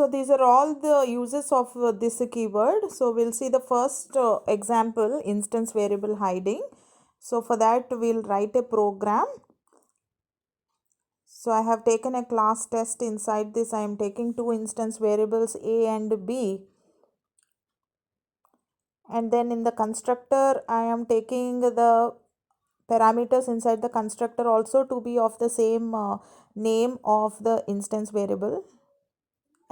So these are all the uses of this keyword. So we'll see the first example, instance variable hiding. So for that we'll write a program. So I have taken a class test. Inside this I am taking two instance variables A and B. And then in the constructor I am taking the parameters inside the constructor also to be of the same name of the instance variable.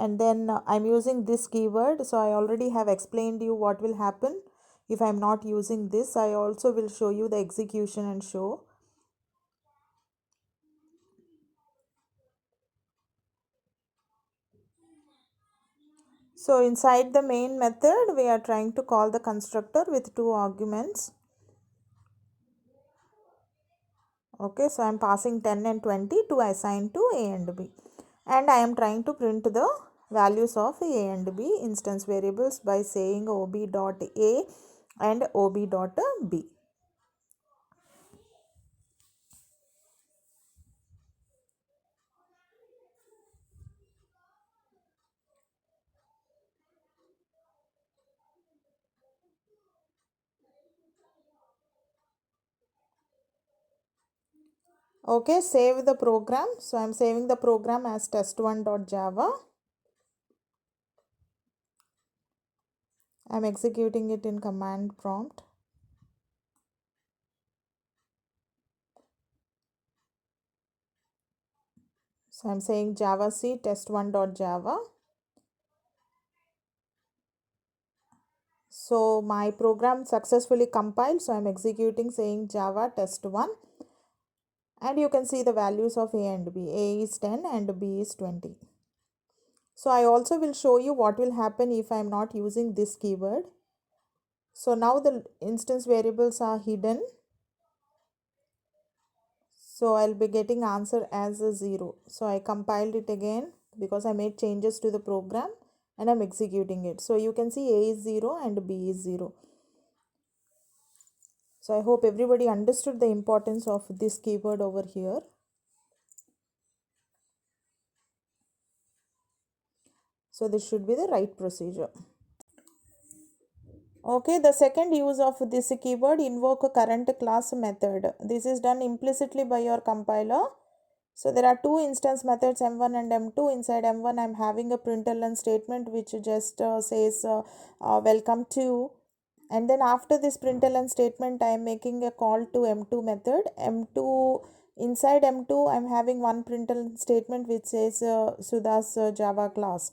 And then I'm using this keyword. So I already have explained you what will happen if I'm not using this. I also will show you the execution and show. So inside the main method we are trying to call the constructor with two arguments. Okay, so I'm passing 10 and 20 to assign to A and B, and I am trying to print the values of A and B instance variables by saying ob.a and ob.b. Okay, save the program. So I'm saving the program as test1.java. I'm executing it in command prompt. So I'm saying javac test1.java. So my program successfully compiled. So I'm executing saying java test1, and you can see the values of A and B. A is 10 and B is 20. So I also will show you what will happen if I'm not using this keyword. So now the instance variables are hidden. So I'll be getting answer as a 0. So I compiled it again because I made changes to the program and I'm executing it. So you can see A is 0 and B is 0. So I hope everybody understood the importance of this keyword over here. So this should be the right procedure. Okay, the second use of this keyword, invoke a current class method. This is done implicitly by your compiler. So there are two instance methods m1 and m2. Inside m1 I'm having a println statement which just says welcome to, and then after this println statement I am making a call to m2 method. M2, inside m2 I'm having one println statement which says Sudha's Java class.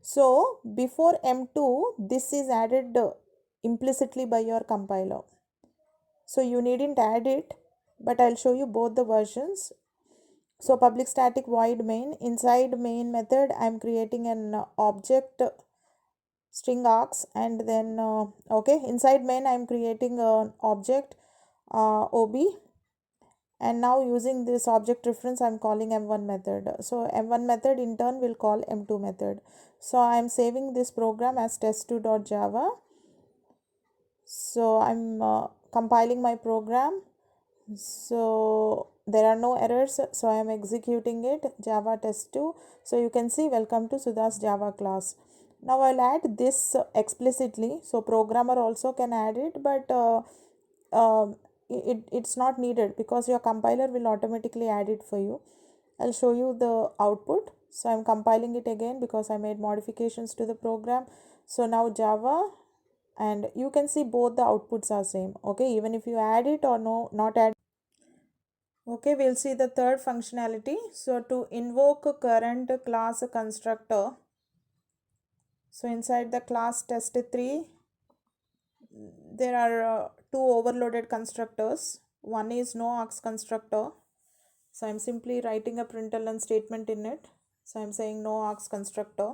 So before m2 this is added implicitly by your compiler. So you needn't add it, but I'll show you both the versions. So public static void main, inside main method I'm creating an object string args, and then okay, inside main I'm creating an object ob, and now using this object reference I'm calling m1 method. So m1 method in turn will call m2 method. So I'm saving this program as test2.java. So I'm compiling my program. So there are no errors, so I am executing it, java test2. So you can see welcome to Sudha's Java class. Now I'll add this explicitly, so programmer also can add it, but it's not needed because your compiler will automatically add it for you. I'll show you the output. So I'm compiling it again because I made modifications to the program. So now Java, and you can see both the outputs are same. Okay, even if you add it or no, not add. Okay, we'll see the third functionality. So to invoke a current class constructor, so inside the class test3 there are two overloaded constructors. One is no args constructor. So I'm simply writing a println statement in it. So I'm saying no args constructor.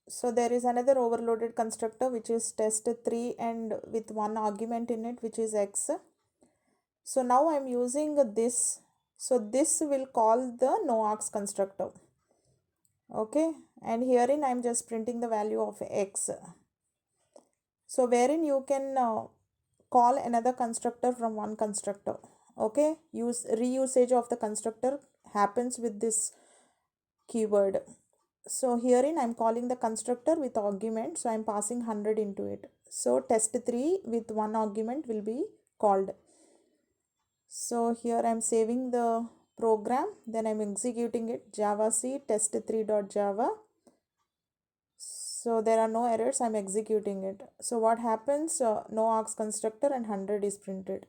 So there is another overloaded constructor which is test3 and with one argument in it which is x. So now I'm using this. So this will call the no args constructor. Okay, and herein I'm just printing the value of x. So wherein you can call another constructor from one constructor. Okay, use reusage of the constructor happens with this keyword. So herein I'm calling the constructor with argument, so I'm passing 100 into it. So test3 with one argument will be called. So here I'm saving the program, then I'm executing it, javac test3.java. So there are no errors, I'm executing it. So what happens, no args constructor and 100 is printed,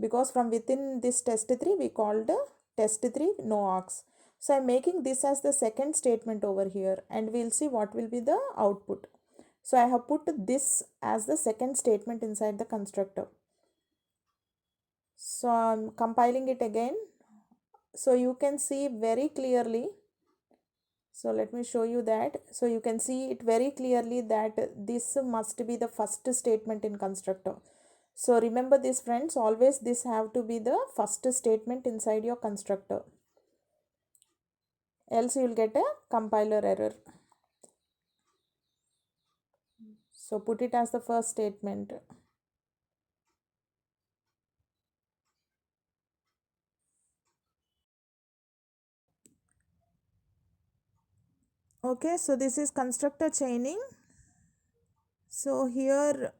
because from within this test3 we called test3 no args. So I'm making this as the second statement over here, and we'll see what will be the output. So I have put this as the second statement inside the constructor. So I'm compiling it again, so you can see very clearly. So let me show you that. So you can see it very clearly that this must be the first statement in constructor. So remember this, friends, always this have to be the first statement inside your constructor, else you will get a compiler error. So put it as the first statement. Okay, so this is constructor chaining. So here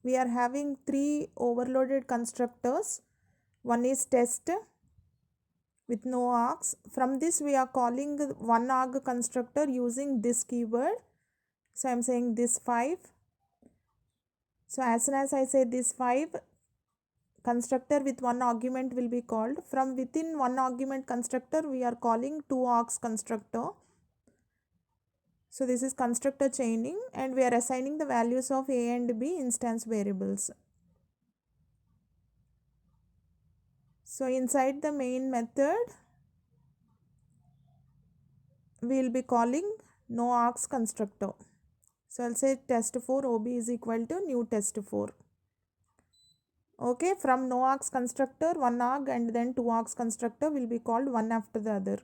we are having three overloaded constructors. One is test with no args. From this we are calling one arg constructor using this keyword. So I'm saying this 5. So as soon as I say this 5, constructor with one argument will be called. From within one argument constructor we are calling two args constructor. So this is constructor chaining, and we are assigning the values of a and b instance variables. So inside the main method we will be calling no args constructor. So I'll say test4 ob is equal to new test4. Okay, from no args constructor, one arg and then two args constructor will be called one after the other,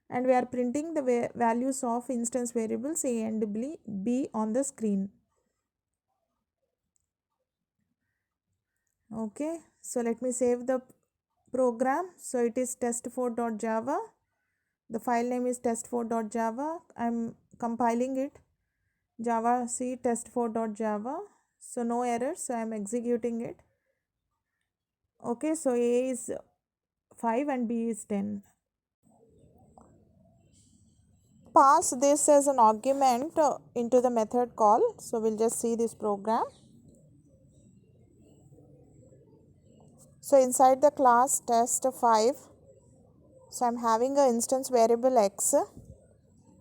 and we are printing the values of instance variables a and b on the screen. Okay, so let me save the program. So it is test4.java. The file name is test4.java. I'm compiling it, javac test4.java. So no errors, so I'm executing it. Okay, so a is 5 and b is 10. Pass this as an argument into the method call. So we'll just see this program. So inside the class test5, so I'm having an instance variable x.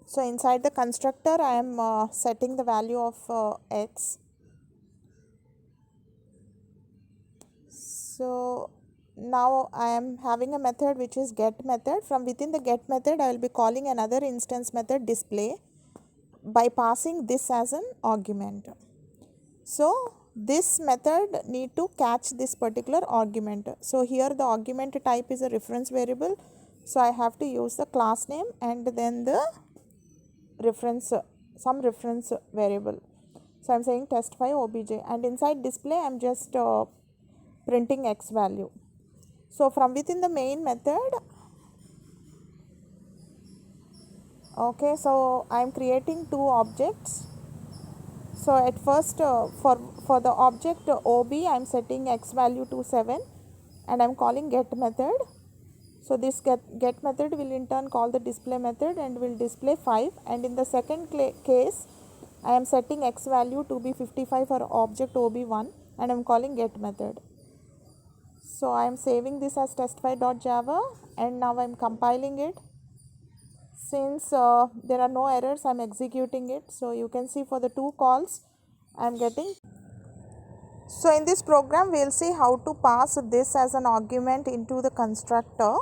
So inside the constructor I am setting the value of x. So now I am having a method which is get method. From within the get method I will be calling another instance method display by passing this as an argument. So this method need to catch this particular argument. So here the argument type is a reference variable, so I have to use the class name and then the reference, some reference variable. So I'm saying test5 obj, and inside display I'm just printing x value. So from within the main method, okay, so I'm creating two objects. So at first for the object ob I'm setting x value to 7 and I'm calling get method. So this get method will in turn call the display method and will display 5, and in the second case I am setting x value to be 55 for object ob1 and I am calling get method. So I am saving this as test5.java and now I am compiling it. Since there are no errors, I am executing it. So you can see for the two calls I am getting. So in this program we will see how to pass this as an argument into the constructor.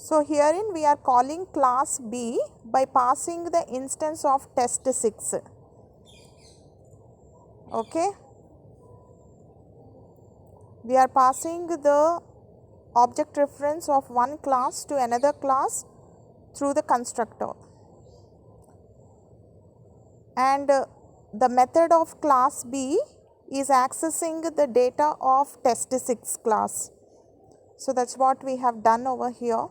So herein we are calling class B by passing the instance of test6. Okay, we are passing the object reference of one class to another class through the constructor. And the method of class B is accessing the data of test6 class. So that's what we have done over here.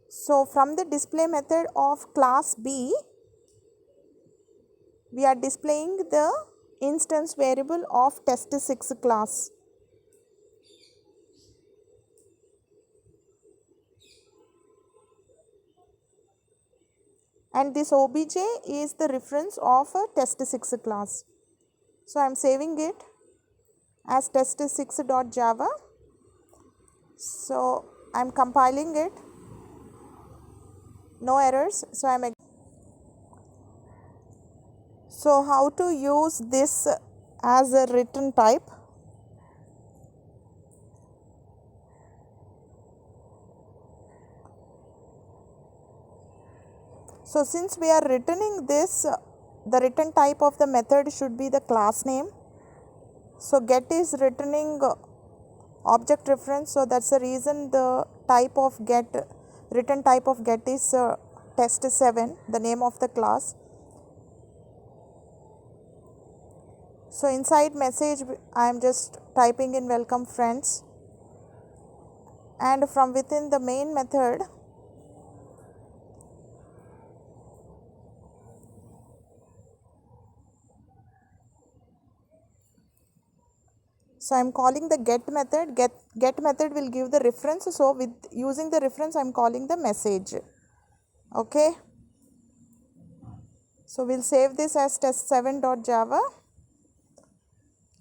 So from the display method of class B, we are displaying the instance variable of test6 class. And this obj is the reference of a test6 class. So I am saving it as test6.java. So I am compiling it. No errors. So how to use this as a return type? So since we are returning this, the return type of the method should be the class name. So get is returning object reference, so that's the reason the type of get, return type of get is test7, the name of the class. So inside message I am just typing in welcome friends, and from within the main method so I am calling the get method. Get method will give the reference, so with using the reference I am calling the message. Okay, so we'll save this as test7.java.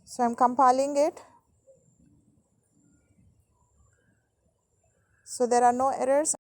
So I am compiling it. So there are no errors.